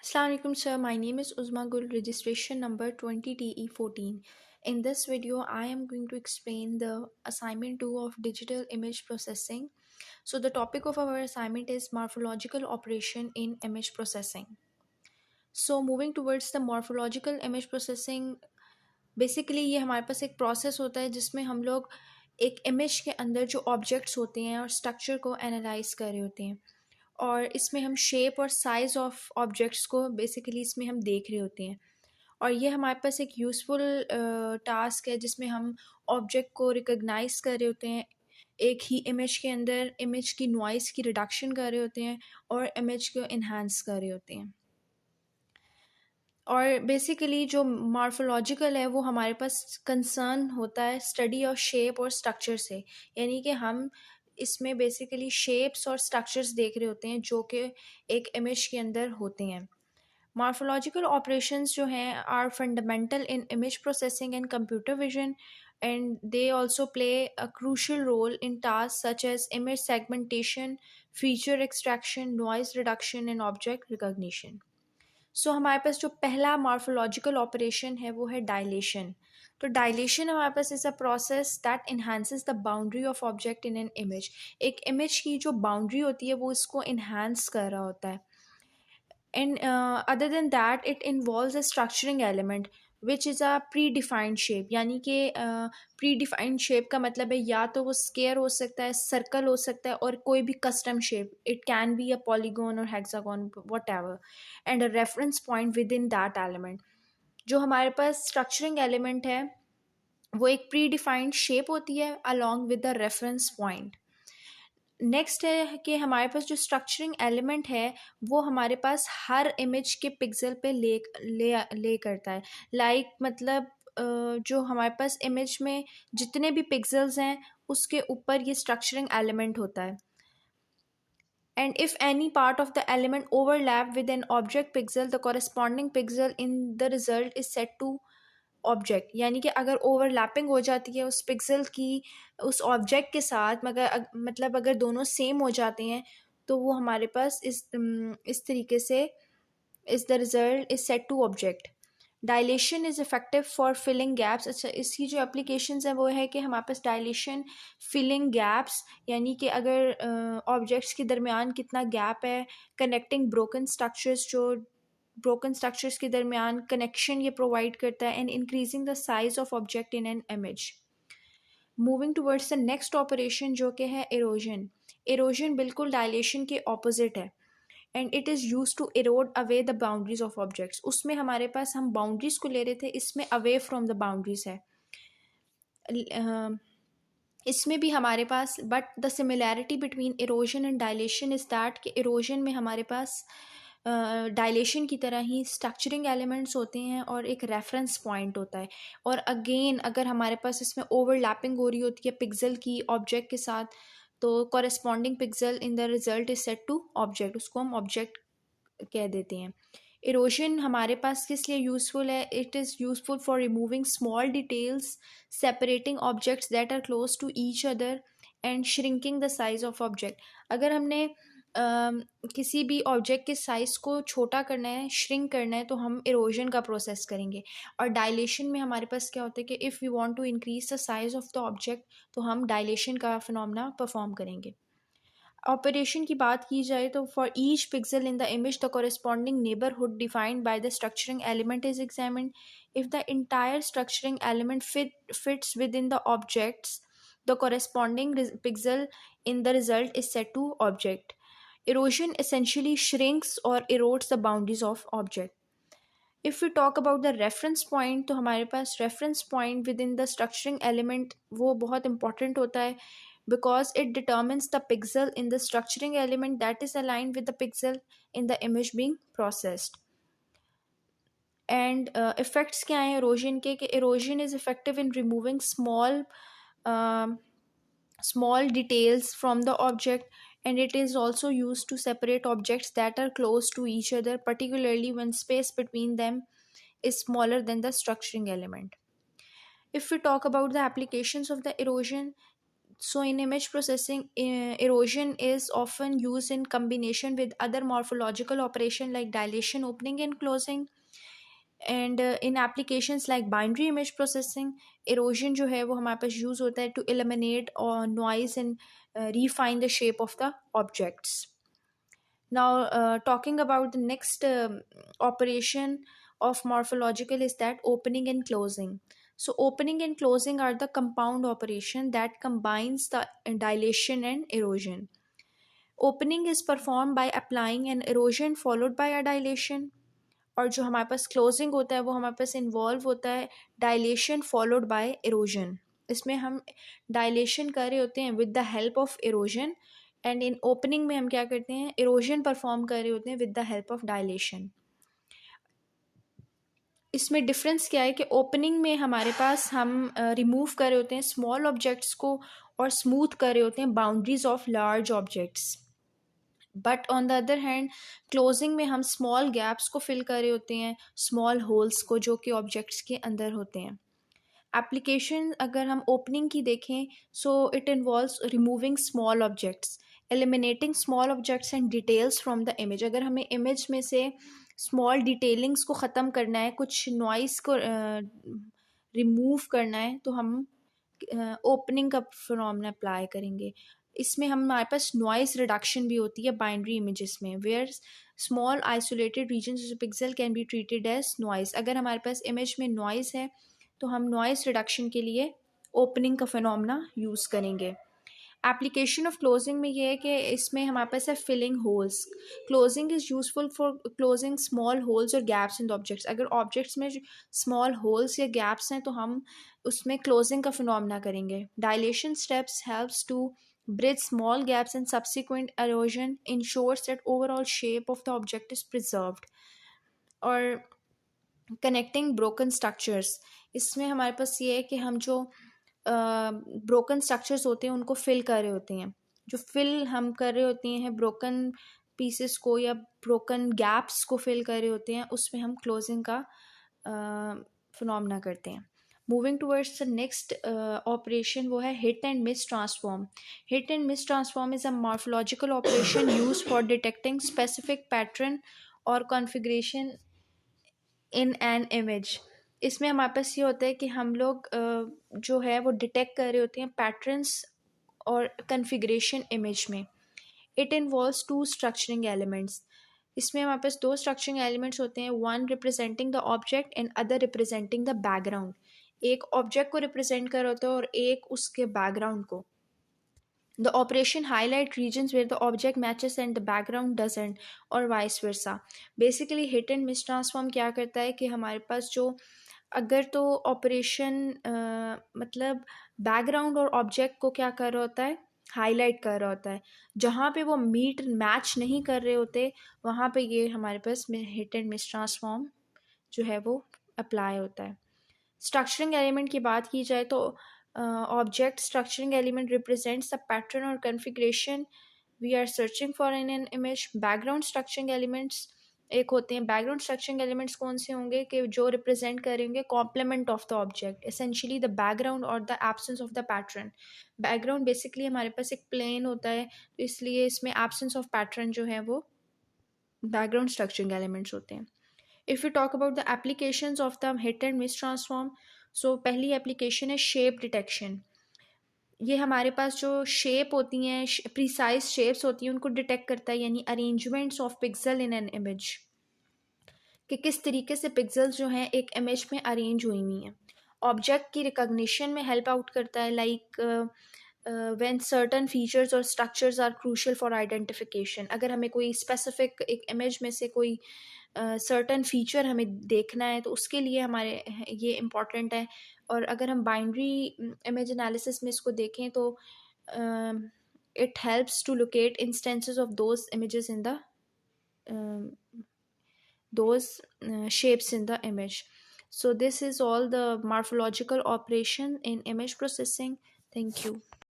Assalamu alaikum sir, my name is Uzma Gul, registration number 20TE14. In this video, I am going to explain the assignment 2 of digital image processing. So the topic of our assignment is morphological operation in image processing. So moving towards the morphological image processing, basically ये हमारे पास एक process होता है जिसमें हम लोग एक image के अंदर जो objects होते हैं और structure को analyze कर रहे होते हैं और इसमें हम शेप और साइज़ ऑफ ऑब्जेक्ट्स को बेसिकली इसमें हम देख रहे होते हैं और ये हमारे पास एक यूज़फुल टास्क है जिसमें हम ऑब्जेक्ट को रिकॉग्नाइज कर रहे होते हैं एक ही इमेज के अंदर इमेज की नॉइज़ की रिडक्शन कर रहे होते हैं और इमेज को इन्हांस कर रहे होते हैं। और बेसिकली जो मॉर्फोलॉजिकल है वो हमारे पास कंसर्न होता है स्टडी ऑफ शेप और स्ट्रक्चर से, यानी कि हम इसमें बेसिकली शेप्स और स्ट्रक्चर्स देख रहे होते हैं जो कि एक इमेज के अंदर होते हैं। मॉर्फोलॉजिकल ऑपरेशंस जो हैं are fundamental in image processing and computer vision and they also play a crucial role in task such as image segmentation, feature extraction, noise reduction and object recognition. So हमारे पास जो पहला morphological operation है वो है dilation. तो dilation हमारे पास is a process that enhances the boundary of object in an image. एक इमेज की जो बाउंड्री होती है वो इसको इन्हांस कर रहा होता है। And other than that it involves a structuring element which is a pre defined shape, यानी कि प्री डिफाइंड शेप का मतलब है या तो वो स्क्वायर हो सकता है, सर्कल हो सकता है और कोई भी custom shape, it can be a polygon or hexagon whatever, and a reference point within that element. जो हमारे पास स्ट्रक्चरिंग एलिमेंट है वो एक प्री डिफाइंड शेप होती है along with the reference point. Next है कि हमारे पास जो स्ट्रक्चरिंग एलिमेंट है वो हमारे पास हर इमेज के पिक्सल पे ले करता है। मतलब जो हमारे पास इमेज में जितने भी पिक्सल्स हैं उसके ऊपर ये स्ट्रक्चरिंग एलिमेंट होता है। And if any part of the element overlap with an object pixel the corresponding pixel in the result is set to object, यानी कि अगर ओवरलैपिंग हो जाती है उस पिक्सल की उस ऑब्जेक्ट के साथ, मगर मतलब अगर दोनों सेम हो जाते हैं तो वो हमारे पास इस तरीके से is the result is set to object. Dilation is effective for filling gaps. अच्छा, इसकी जो एप्लीकेशंस है वो है कि हमारे पास डायलेशन फिलिंग गैप्स, यानी कि अगर ऑब्जेक्ट्स के दरमियान कितना गैप है, कनेक्टिंग ब्रोकन स्ट्रक्चर्स के दरमियान कनेक्शन ये प्रोवाइड करता है, and increasing the size of object in an image. Moving towards the next operation जो कि है इरोजन। इरोजन बिल्कुल डायलेशन के ऑपोजिट है and it is use to erode away the boundaries of objects. उसमें हमारे पास हम बाउंड्रीज को ले रहे थे, इसमें अवे फ्रॉम द बाउंड्रीज है। इसमें भी हमारे पास but the similarity between erosion and dilation is that कि इरोजन में हमारे पास डायलेशन की तरह ही स्ट्रक्चरिंग एलिमेंट्स होते हैं और एक रेफरेंस पॉइंट होता है। और अगेन अगर हमारे पास इसमें ओवरलैपिंग हो रही होती है पिक्सल की ऑब्जेक्ट के साथ तो corresponding pixel in the result is set to object, उसको हम ऑब्जेक्ट कह देते हैं। इरोजन हमारे पास किस लिए यूज़फुल है? It is useful for removing small details, separating objects that are close to each other and shrinking the size of object. अगर हमने किसी भी ऑब्जेक्ट के साइज़ को छोटा करना है, श्रिंक करना है, तो हम इरोजन का प्रोसेस करेंगे। और डायलेशन में हमारे पास क्या होता है कि if we want to increase the size of the object तो हम डायलेशन का फिनोमेना परफॉर्म करेंगे। ऑपरेशन की बात की जाए तो for each pixel in the image the corresponding neighbourhood defined by the structuring element is examined. If the entire structuring element fits within the objects, the corresponding pixel in the result is set to object. Erosion essentially shrinks or erodes the boundaries of object. If we talk about the reference point तो हमारे पास reference point within the structuring element वो बहुत important होता है because it determines the pixel in the structuring element that is aligned with the pixel in the image being processed. And effects क्या हैं erosion के? कि erosion is effective in removing small details from the object, and it is also used to separate objects that are close to each other, particularly when space between them is smaller than the structuring element. If we talk about the applications of the erosion, So in image processing, erosion is often used in combination with other morphological operation like dilation, opening and closing. And in applications like binary image processing, erosion जो है वो हमारे पास use होता है to eliminate or noise and refine the shape of the objects. Now, talking about the next operation of morphological is that opening and closing. So, opening and closing are the compound operation that combines the dilation and erosion. Opening is performed by applying an erosion followed by a dilation. और जो हमारे पास closing होता है वो हमारे पास involve होता है dilation followed by erosion. इसमें हम डायलेशन कर रहे होते हैं with the help of erosion, and in opening में हम क्या करते हैं, इरोजन परफॉर्म कर रहे होते हैं with the help of dilation. इसमें डिफरेंस क्या है कि ओपनिंग में हमारे पास हम रिमूव कर रहे होते हैं स्मॉल ऑब्जेक्ट्स को और स्मूथ कर रहे होते हैं boundaries of large objects. But on the other hand closing में हम स्मॉल गैप्स को फिल कर रहे होते हैं, स्मॉल होल्स को जो कि ऑब्जेक्ट्स के अंदर होते हैं. एप्लीकेशन अगर हम ओपनिंग की देखें, so it involves removing small objects, eliminating small objects and details from the image. अगर हमें इमेज में से स्मॉल डिटेलिंग्स को ख़त्म करना है, कुछ नॉइस को रिमूव करना है, तो हम ओपनिंग का फिनोमेना अप्लाई करेंगे. इसमें हमारे पास नॉइस रिडक्शन भी होती है बाइनरी इमेजेस में, where small isolated regions of pixel can be treated as noise. अगर हमारे पास इमेज में नॉइस है तो हम नॉइस रिडक्शन के लिए ओपनिंग का फिनोमेना यूज़ करेंगे. एप्लीकेशन ऑफ क्लोजिंग में ये है कि इसमें हमारे पास है filling holes. Closing is useful for closing small holes और गैप्स इन द ऑब्जेक्ट्स. अगर ऑब्जेक्ट्स में स्मॉल होल्स या गैप्स हैं तो हम उसमें क्लोजिंग का फिनोमेना करेंगे. Dilation steps helps to bridge small gaps and subsequent erosion ensures that overall shape of the object is preserved. और कनेक्टिंग ब्रोकन स्ट्रक्चर्स, इसमें हमारे पास ये है कि हम जो ब्रोकन स्ट्रक्चर्स होते हैं उनको फिल कर रहे होते हैं. जो फिल हम कर रहे होते हैं ब्रोकन पीसेस को या ब्रोकन गैप्स को फिल कर रहे होते हैं, उसमें हम क्लोजिंग का फिनोमेना करते हैं. Moving towards the next operation वो है hit and miss transform. Hit and miss transform is a morphological operation use for detecting specific pattern और कॉन्फ़िगरेशन इन एन इमेज. इसमें हमारे पास ये होता है कि हम लोग जो है वो डिटेक्ट कर रहे होते हैं पैटर्न्स और कन्फिग्रेशन इमेज में. It involves two structuring elements. इसमें हमारे पास दो स्ट्रक्चरिंग एलिमेंट्स होते हैं, one representing the object and other representing the background. एक ऑब्जेक्ट को रिप्रेजेंट कर होता है और एक उसके बैकग्राउंड को. The operation highlight regions where the object matches and the background doesn't, और vice versa. Basically hit and miss transform क्या करता है कि हमारे पास जो अगर तो ऑपरेशन मतलब बैकग्राउंड और ऑब्जेक्ट को क्या कर रहा होता है, हाईलाइट कर रहा होता है. जहाँ पे वो मीट मैच नहीं कर रहे होते वहाँ पे ये हमारे पास हिट एंड मिस ट्रांसफॉर्म जो है वो अप्लाई होता है. स्ट्रक्चरिंग एलिमेंट की बात की जाए तो object structuring element represents the pattern or configuration we are searching for in an image. Background structuring elements एक होते हैं. बैकग्राउंड स्ट्रक्चरिंग एलिमेंट्स कौन से होंगे कि जो रिप्रेजेंट करेंगे complement of the object, essentially the background और the absence of the pattern. Background basically हमारे पास एक प्लेन होता है, तो इसलिए इसमें एब्सेंस ऑफ पैटर्न जो है वो बैकग्राउंड स्ट्रक्चरिंग एलिमेंट्स होते हैं. If we talk about the applications of the hit and miss transform, so पहली एप्लीकेशन है शेप डिटेक्शन. ये हमारे पास जो शेप होती हैं, प्रिसाइज शेप्स होती हैं, उनको डिटेक्ट करता है, यानी arrangements of pixel in an image, कि किस तरीके से पिक्सल्स जो हैं एक इमेज में अरेंज हुई हुई हैं. ऑब्जेक्ट की रिकॉग्निशन में हेल्प आउट करता है, लाइक व्हेन सर्टन फीचर्स और structures are crucial for identification. अगर हमें कोई स्पेसिफिक एक इमेज में से कोई सर्टन फीचर हमें देखना है तो उसके लिए हमारे ये इम्पॉर्टेंट है. और अगर हम बाइनरी इमेज एनालिसिस में इसको देखें तो it helps to locate instances of those images in the those shapes in the image. So this is all the morphological operation in image processing. Thank you.